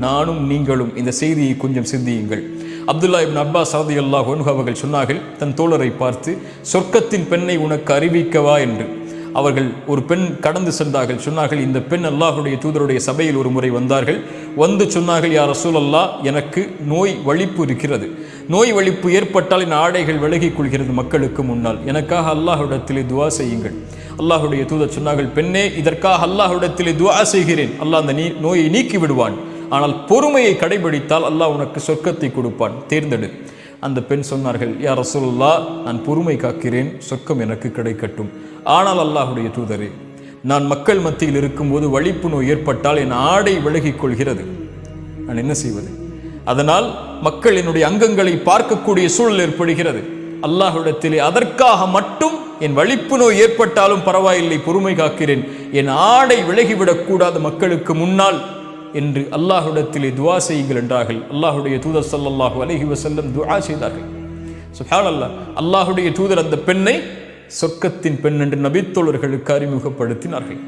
நானும் நீங்களும் இந்த செய்தியை கொஞ்சம் சிந்தியுங்கள். அப்துல்லா இப்னு அப்பாஸ் ரலியல்லாஹு அன்ஹு அவர்கள் சொன்னார்கள், தன் தோழரை பார்த்து, சொர்க்கத்தின் பெண்ணை உனக்கு அறிவிக்கவா என்று. அவர்கள் ஒரு பெண் கடந்து சென்றார்கள். சொன்னார்கள், இந்த பெண் அல்லாஹுடைய தூதருடைய சபையில் ஒரு முறை வந்தார்கள். வந்து சொன்னார்கள், யா ரசூலல்லாஹ், எனக்கு நோய் வலிப்பு இருக்கிறது. நோய் வலிப்பு ஏற்பட்டால் என் ஆடைகள் விலகிக் கொள்கிறது மக்களுக்கு முன்னால். எனக்காக அல்லாஹ்விடத்திலே துஆ செய்யுங்கள். அல்லாஹுடைய தூதர் சொன்னார்கள், பெண்ணே, இதற்காக அல்லாஹ்விடத்திலே துஆ செய்கிறேன். அல்லாஹ் அந்த நோயை நீக்கி விடுவான். ஆனால் பொறுமையை கடைபிடித்தால் அல்லாஹ் உனக்கு சொர்க்கத்தை கொடுப்பான், தேர்ந்தெடு. அந்த பெண் சொன்னார்கள், யா ரசூலுல்லாஹ், நான் பொறுமை காக்கிறேன், சொர்க்கம் எனக்கு கிடைக்கட்டும். ஆனால் அல்லாஹுடைய தூதரே, நான் மக்கள் மத்தியில் இருக்கும்போது வலிப்பு நோய் ஏற்பட்டால் என் ஆடை விலகிக் கொள்கிறது, நான் என்ன செய்வது? அதனால் மக்கள் என்னுடைய அங்கங்களை பார்க்கக்கூடிய சூழல் ஏற்படுகிறது. அல்லாஹ்விடத்திலே அதற்காக மட்டும் என் வலிப்பு நோய் ஏற்பட்டாலும் பரவாயில்லை, பொறுமை காக்கிறேன், என் ஆடை விலகிவிடக்கூடாது மக்களுக்கு முன்னால் என்று அல்லாஹ்விடத்திலே துஆ செய்யுங்கள் என்றார்கள். அல்லாஹுடைய தூதர் ஸல்லல்லாஹு அலைஹி வஸல்லம் துஆ செய்தார்கள். சுப்ஹானல்லாஹ், அல்லாஹுடைய தூதர் அந்த பெண்ணை சொர்க்கத்தின் பெண் என்று நபித்தோழர்களுக்கு அறிமுகப்படுத்தினார்கள்.